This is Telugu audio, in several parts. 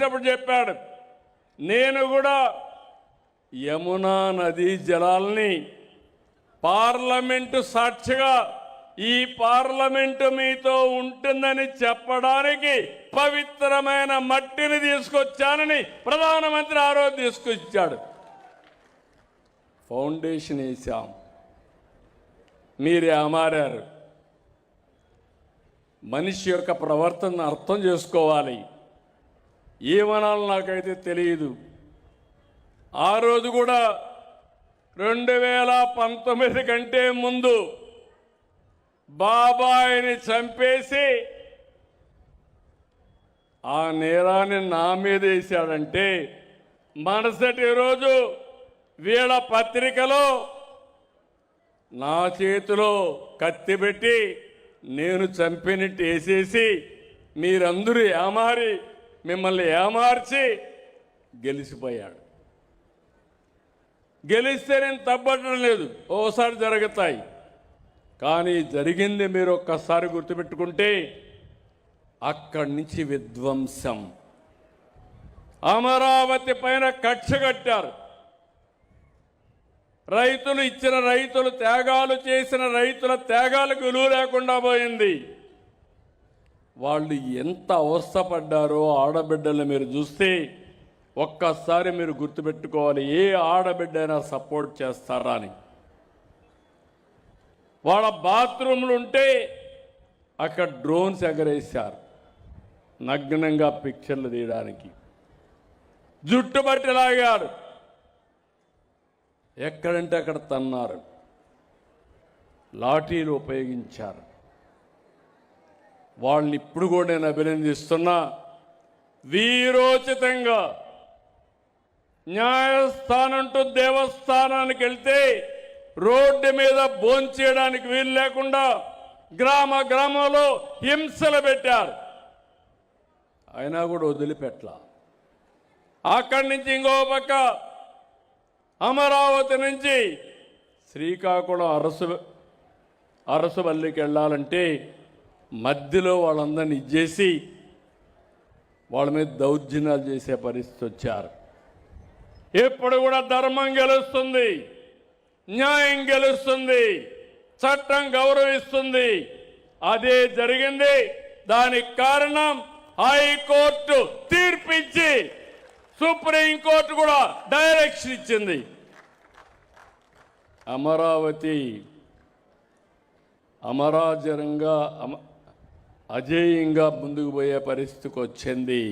చేసినప్పుడు చెప్పాడు, నేను కూడా యమునా నదీ జలాల్ని పార్లమెంటు సాక్షిగా ఈ పార్లమెంటు మీతో ఉంటుందని చెప్పడానికి పవిత్రమైన మట్టిని తీసుకొచ్చానని ప్రధానమంత్రి ఆ రోజు తీసుకొచ్చాడు. ఫౌండేషన్ వేసాం, మీరే అమారారు. మనిషి యొక్క ప్రవర్తనను అర్థం చేసుకోవాలి. ఏమనాలో నాకైతే తెలియదు. ఆ రోజు కూడా 2019 కంటే ముందు బాబాయిని చంపేసి ఆ నేరాన్ని నా మీద వేశాడంటే మరుసటి రోజు వీళ్ళ పత్రికలో నా చేతిలో కత్తి పెట్టి నేను చంపినట్టు వేసేసి మీరందరూ మిమ్మల్ని ఏమార్చి గెలిచిపోయాడు. గెలిస్తే నేను తప్పటం లేదు, ఓసారి జరుగుతాయి. కానీ జరిగింది మీరు ఒక్కసారి గుర్తుపెట్టుకుంటే అక్కడి నుంచి విధ్వంసం. అమరావతి పైన కక్ష కట్టారు. రైతులు ఇచ్చిన రైతులు త్యాగాలు చేసిన రైతుల త్యాగాలకు విలువ లేకుండా పోయింది. వాళ్ళు ఎంత అవస్థపడ్డారో ఆడబిడ్డలు మీరు చూస్తే ఒక్కసారి మీరు గుర్తుపెట్టుకోవాలి. ఏ ఆడబిడ్డైనా సపోర్ట్ చేస్తారా అని. వాళ్ళ బాత్రూమ్లు ఉంటే అక్కడ డ్రోన్స్ ఎగరేశారు నగ్నంగా పిక్చర్లు తీయడానికి. జుట్టు బట్టి లాగారు, ఎక్కడంటే అక్కడ తన్నారు, లాఠీలు ఉపయోగించారు. వాళ్ళని ఇప్పుడు కూడా నేను అభినందిస్తున్నా. వీరోచితంగా న్యాయస్థానం టు దేవస్థానానికి వెళ్తే రోడ్డు మీద భోంచేయడానికి వీలు లేకుండా గ్రామంలో హింసలు పెట్టారు. అయినా కూడా వదిలిపెట్టలా. అక్కడి నుంచి ఇంకో పక్క అమరావతి నుంచి శ్రీకాకుళం అరసువల్లికి వెళ్ళాలంటే మధ్యలో వాళ్ళందరినీ ఇచ్చేసి వాళ్ళ మీద దౌర్జన్యాలు చేసే పరిస్థితి వచ్చారు. ఎప్పుడు కూడా ధర్మం గెలుస్తుంది, న్యాయం గెలుస్తుంది, చట్టం గౌరవిస్తుంది. అదే జరిగింది. దానికి కారణం హైకోర్టు తీర్పిచ్చి సుప్రీంకోర్టు కూడా డైరెక్షన్ ఇచ్చింది. అమరావతి అమరాజరంగా అజేయంగా ముందుకు పోయే పరిస్థితికి వచ్చింది.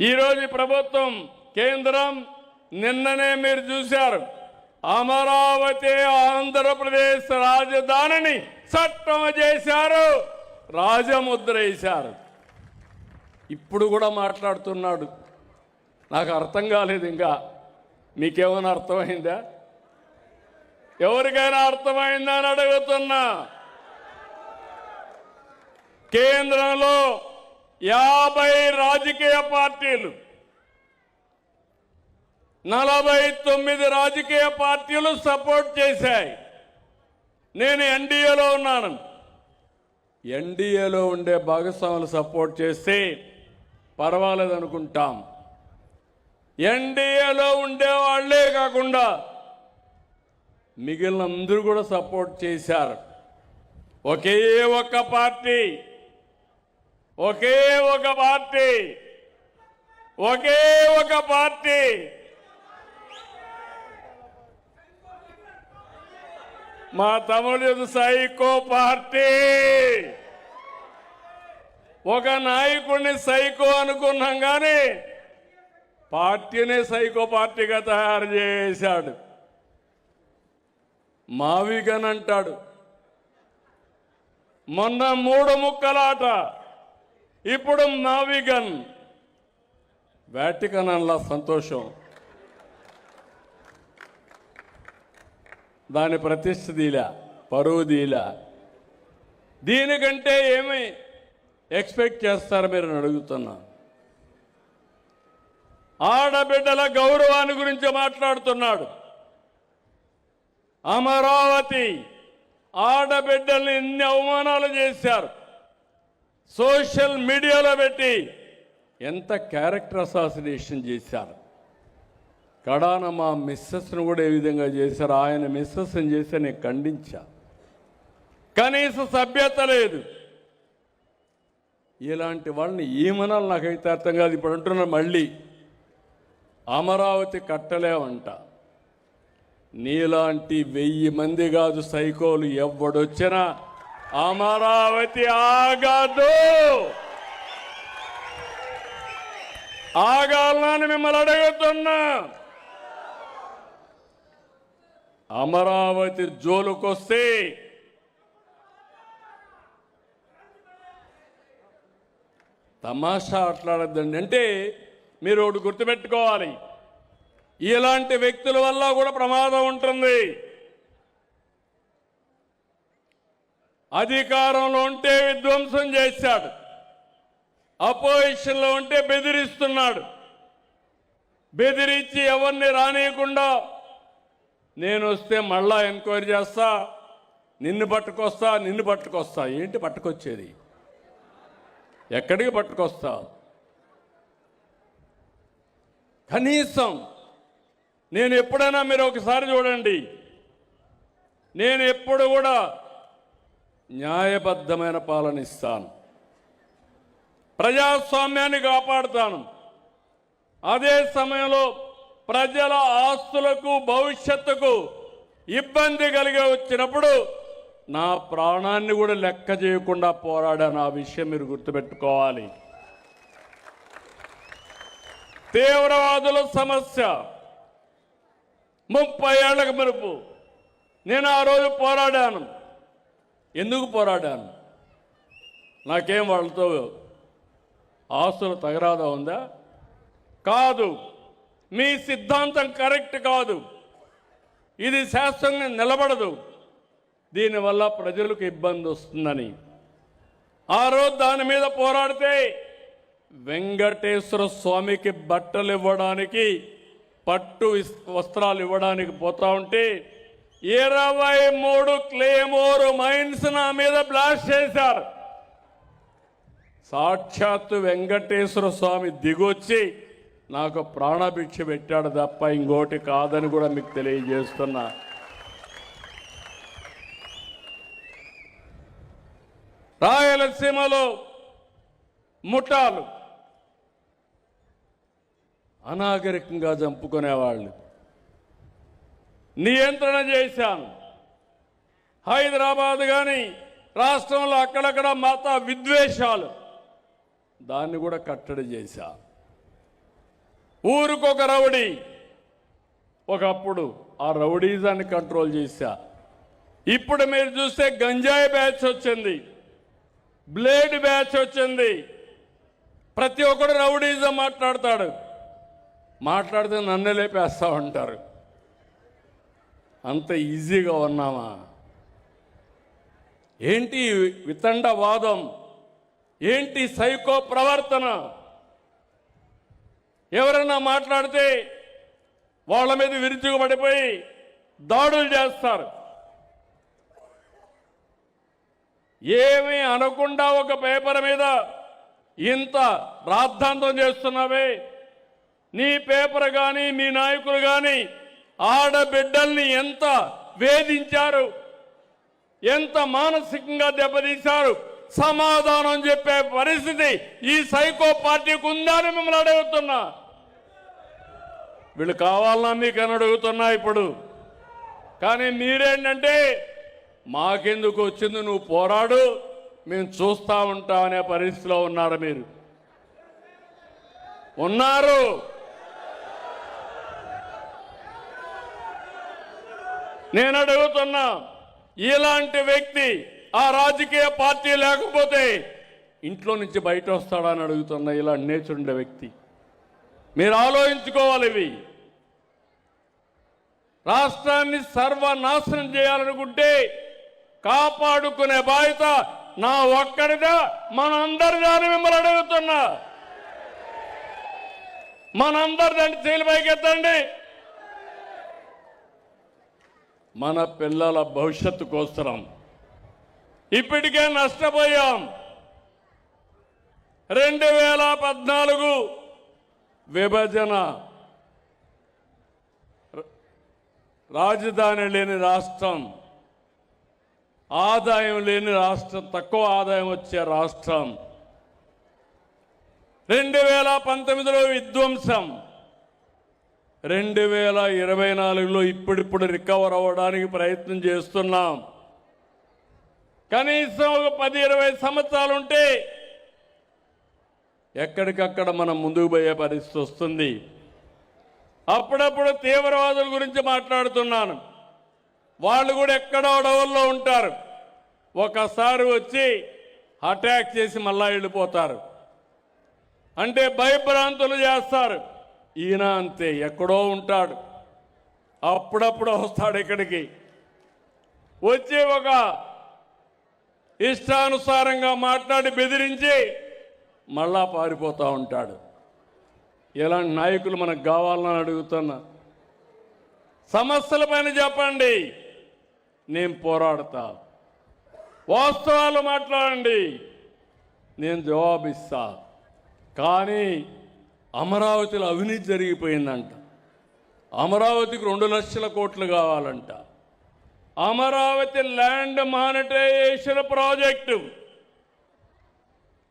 ఈరోజు ప్రభుత్వం, కేంద్రం నిన్ననే మీరు చూశారు, అమరావతి ఆంధ్రప్రదేశ్ రాజధానిని చట్టం చేశారు, రాజముద్ర వేశారు. ఇప్పుడు కూడా మాట్లాడుతున్నాడు. నాకు అర్థం కాలేదు. ఇంకా మీకేమైనా అర్థమైందా? ఎవరికైనా అర్థమైందా అని అడుగుతున్నా. కేంద్రంలో 50 రాజకీయ పార్టీలు, 49 రాజకీయ పార్టీలు సపోర్ట్ చేశాయి. నేను ఎన్డీఏలో ఉన్నాను. ఎన్డీఏలో ఉండే భాగస్వాములు సపోర్ట్ చేస్తే పర్వాలేదు అనుకుంటాం. ఎన్డీఏలో ఉండే వాళ్లే కాకుండా మిగిలిన అందరూ కూడా సపోర్ట్ చేశారు. ఒకే ఒక పార్టీ మా తమ్ముడు సైకో పార్టీ. ఒక నాయకుడిని సైకో అనుకున్నాం కానీ పార్టీనే సైకో పార్టీగా తయారు చేశాడు. మావిగన్ అంటాడు. మొన్న 3 ముక్కలాట, ఇప్పుడు మావిగన్. వాటికన్ అలా సంతోషం. దాని ప్రతిష్ఠ దీలా, పరువు దీలా. దీనికంటే ఏమి ఎక్స్పెక్ట్ చేస్తారు మీరు అడుగుతున్నా. ఆడబిడ్డల గౌరవాన్ని గురించి మాట్లాడుతున్నాడు. అమరావతి ఆడబిడ్డల్ని ఎన్ని అవమానాలు చేశారు. సోషల్ మీడియాలో పెట్టి ఎంత క్యారెక్టర్ అసాసినేషన్ చేశారు. కడాన మా మిస్సెస్ను కూడా ఏ విధంగా చేశారు. ఆయన మిస్సెస్ని చేసి నేను ఖండించా. కనీస సభ్యత లేదు. ఇలాంటి వాళ్ళని ఏమనాలి నాకైతే అర్థం కాదు. ఇప్పుడు అంటున్నారు మళ్ళీ అమరావతి కట్టలేమంట. నీలాంటి 1000 మంది కాదు సైకోలు ఎవడొచ్చినా అమరావతి ఆగదు. ఆగాలని మిమ్మల్ని అడుగుతున్నా. అమరావతి జోలుకొస్తే తమాషా ఆటలాడద్దండి. అంటే మీరు ఒకటి గుర్తుపెట్టుకోవాలి, ఇలాంటి వ్యక్తుల వల్ల కూడా ప్రమాదం ఉంటుంది. అధికారంలో ఉంటే విధ్వంసం చేశాడు, అపోజిషన్లో ఉంటే బెదిరిస్తున్నాడు. బెదిరించి ఎవరిని రానియకుండా నేను వస్తే మళ్ళా ఎంక్వైరీ చేస్తా, నిన్ను పట్టుకొస్తా. ఏంటి పట్టుకొచ్చేది? ఎక్కడికి పట్టుకొస్తా? కనీసం నేను ఎప్పుడైనా మీరు ఒకసారి చూడండి, నేను ఎప్పుడు కూడా న్యాయబద్ధమైన పాలన ఇస్తాను, ప్రజాస్వామ్యాన్ని కాపాడుతాను. అదే సమయంలో ప్రజల ఆస్తులకు భవిష్యత్తుకు ఇబ్బంది కలిగి వచ్చినప్పుడు నా ప్రాణాన్ని కూడా లెక్క చేయకుండా పోరాడాను. ఆ విషయం మీరు గుర్తుపెట్టుకోవాలి. తీవ్రవాదుల సమస్య 30 ఏళ్లకు మెరుపు నేను ఆ రోజు పోరాడాను. ఎందుకు పోరాడాను? నాకేం వాళ్ళతో ఆస్తులు తగరాదా ఉందా? కాదు. మీ సిద్ధాంతం కరెక్ట్ కాదు, ఇది శాస్త్రంగా నిలబడదు, దీనివల్ల ప్రజలకు ఇబ్బంది వస్తుందని ఆ రోజు దాని మీద పోరాడితే వెంకటేశ్వర స్వామికి బట్టలు ఇవ్వడానికి, పట్టు వస్త్రాలు ఇవ్వడానికి పోతా ఉంటే 23 క్లేమోర్ మైన్స్ నా మీద బ్లాస్ట్ చేశారు. సాక్షాత్తు వెంకటేశ్వర స్వామి దిగొచ్చి నాకు ప్రాణభిక్ష పెట్టాడు తప్ప ఇంకోటి కాదని కూడా మీకు తెలియజేస్తున్నా. రాయలసీమలో ముఠాలు అనాగరికంగా చంపుకునేవాళ్ళు నియంత్రణ చేశాను. హైదరాబాద్ కానీ రాష్ట్రంలో అక్కడక్కడ మత విద్వేషాలు, దాన్ని కూడా కట్టడి చేశా. ఊరికొక రౌడీ, ఒకప్పుడు ఆ రౌడీజాన్ని కంట్రోల్ చేశా. ఇప్పుడు మీరు చూస్తే గంజాయి బ్యాచ్ వచ్చింది, బ్లేడ్ బ్యాచ్ వచ్చింది. ప్రతి ఒక్కడు రౌడీజం మాట్లాడతాడు, మాట్లాడితే నన్ను లేపేస్తా ఉంటారు. అంత ఈజీగా ఉన్నామా? ఏంటి వితండవాదం? ఏంటి సైకో ప్రవర్తన? ఎవరైనా మాట్లాడితే వాళ్ళ మీద విరుచుకుపడిపోయి దాడులు చేస్తారు. ఏమీ అనకుండా ఒక పేపర్ మీద ఇంత రాద్ధాంతం చేస్తున్నావే, నీ పేపర్ కానీ మీ నాయకులు కానీ ఆడబిడ్డల్ని ఎంత వేధించారు, ఎంత మానసికంగా దెబ్బతీశారు, సమాధానం చెప్పే పరిస్థితి ఈ సైకో పార్టీకి ఉందని మిమ్మల్ని అడుగుతున్నా. వీళ్ళు కావాలన్నా మీకు అడుగుతున్నా ఇప్పుడు. కానీ మీరేంటంటే మాకెందుకు వచ్చింది, నువ్వు పోరాడు, మేము చూస్తూ ఉంటాం అనే పరిస్థితిలో ఉన్నారు. మీరు ఉన్నారు. నేను అడుగుతున్నా, ఇలాంటి వ్యక్తి ఆ రాజకీయ పార్టీ లేకపోతే ఇంట్లో నుంచి బయట వస్తాడని అడుగుతున్నా. ఇలా నేచర్ ఉండే వ్యక్తి మీరు ఆలోచించుకోవాలి. ఇవి రాష్ట్రాన్ని సర్వనాశనం చేయాలనుకుంటే కాపాడుకునే బాధ్యత నా ఒక్కడిదా, మనందరిదాని మిమ్మల్ని అడుగుతున్నా. మనందరిదండి, చేతులు పైకెత్తండి. మన పిల్లల భవిష్యత్తు కోసరం ఇప్పటికే నష్టపోయాం. 2014 విభజన, రాజధాని లేని రాష్ట్రం, ఆదాయం లేని రాష్ట్రం, తక్కువ ఆదాయం వచ్చే రాష్ట్రం. 2019లో విధ్వంసం, 2024లో ఇప్పుడిప్పుడు రికవర్ అవ్వడానికి ప్రయత్నం చేస్తున్నాం. కనీసం ఒక 10-20 సంవత్సరాలు ఉంటే ఎక్కడికక్కడ మనం ముందుకు పోయే పరిస్థితి వస్తుంది. అప్పుడప్పుడు తీవ్రవాదుల గురించి మాట్లాడుతున్నాను. వాళ్ళు కూడా ఎక్కడో అడవుల్లో ఉంటారు. ఒకసారి వచ్చి అటాక్ చేసి మళ్ళా వెళ్ళిపోతారు. అంటే భయభ్రాంతులు చేస్తారు. ఈయన అంతే, ఎక్కడో ఉంటాడు, అప్పుడప్పుడు వస్తాడు ఇక్కడికి. వచ్చి ఒక ఇష్టానుసారంగా మాట్లాడి బెదిరించి మళ్ళా పారిపోతూ ఉంటాడు. ఇలాంటి నాయకులు మనకు కావాలని అడుగుతున్నా. సమస్యల పైన చెప్పండి, నేను పోరాడతా. వాస్తవాలు మాట్లాడండి, నేను జవాబిస్తా. కానీ అమరావతిలో అవినీతి జరిగిపోయిందంట. అమరావతికి 2 లక్షల కోట్లు కావాలంట. అమరావతి ల్యాండ్ మానిటైజేషన్ ప్రాజెక్టు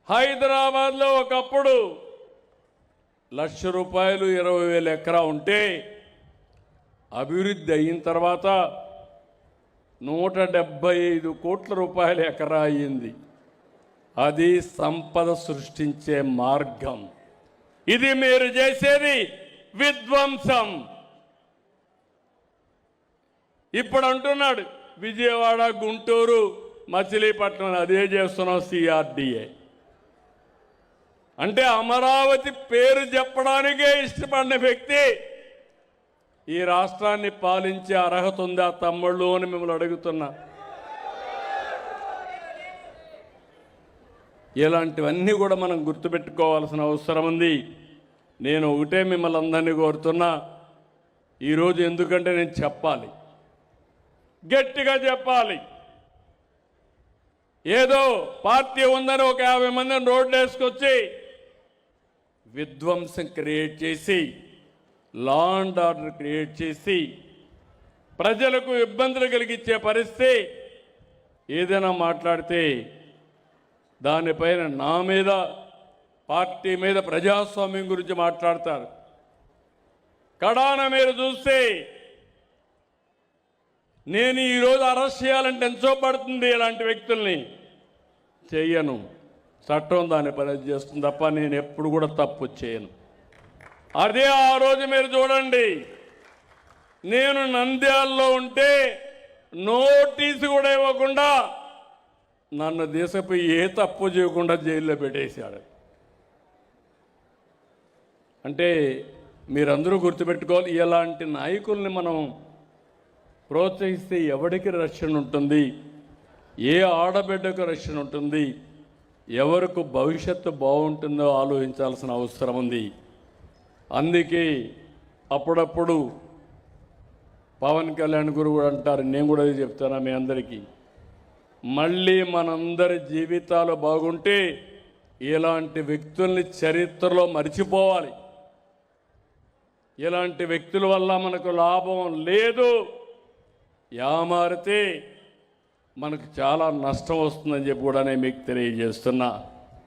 హైదరాబాద్లో ఒకప్పుడు ₹1,00,000 20,000 ఎకరా ఉంటే అభివృద్ధి అయిన తర్వాత 175 కోట్ల రూపాయల ఎకరా అయ్యింది. అది సంపద సృష్టించే మార్గం. ఇది మీరు చేసేది విధ్వంసం. ఇప్పుడు అంటున్నాడు విజయవాడ, గుంటూరు, మచిలీపట్నం అదే చేస్తున్నాం CRDA. అంటే అమరావతి పేరు చెప్పడానికే ఇష్టపడిన వ్యక్తి ఈ రాష్ట్రాన్ని పాలించే అర్హత ఉందా తమ్ముళ్ళు అని మిమ్మల్ని అడుగుతున్నా. ఇలాంటివన్నీ కూడా మనం గుర్తుపెట్టుకోవాల్సిన అవసరం ఉంది. నేను ఒకటే మిమ్మల్ని అందరినీ కోరుతున్నా ఈరోజు, ఎందుకంటే నేను చెప్పాలి, గట్టిగా చెప్పాలి. ఏదో పార్టీ ఉందని ఒక 50 మందిని రోడ్లు వేసుకొచ్చి విధ్వంసం క్రియేట్ చేసి, లా అండ్ ఆర్డర్ క్రియేట్ చేసి, ప్రజలకు ఇబ్బందులు కలిగించే పరిస్థితి ఏదైనా మాట్లాడితే దానిపైన నా మీద, పార్టీ మీద, ప్రజాస్వామ్యం గురించి మాట్లాడతారు. కడాన మీరు చూస్తే నేను ఈరోజు అరెస్ట్ చేయాలంటే ఎంతో పడుతుంది. ఇలాంటి వ్యక్తుల్ని చెయ్యను, చట్టం దాని పని చేస్తుంది తప్ప నేను ఎప్పుడు కూడా తప్పు చేయను. అదే ఆ రోజు మీరు చూడండి, నేను నంద్యాలలో ఉంటే నోటీసు కూడా ఇవ్వకుండా నన్ను దేశపు ఏ తప్పు చేయకుండా జైల్లో పెట్టేశాడు. అంటే మీరందరూ గుర్తుపెట్టుకోవాలి, ఇలాంటి నాయకుల్ని మనం ప్రోత్సహిస్తే ఎవరికి రక్షణ ఉంటుంది, ఏ ఆడబిడ్డకు రక్షణ ఉంటుంది, ఎవరికి భవిష్యత్తు బాగుంటుందో ఆలోచించాల్సిన అవసరం ఉంది. అందుకే అప్పుడప్పుడు పవన్ కళ్యాణ్ గురు కూడా అంటారు, నేను కూడా చెప్తాను మీ అందరికీ, మళ్ళీ మనందరి జీవితాలు బాగుంటే ఇలాంటి వ్యక్తుల్ని చరిత్రలో మర్చిపోవాలి. ఇలాంటి వ్యక్తుల వల్ల మనకు లాభం లేదు, యామారితే మనకు చాలా నష్టం వస్తుందని చెప్పి కూడా నేను మీకు తెలియజేస్తున్నా.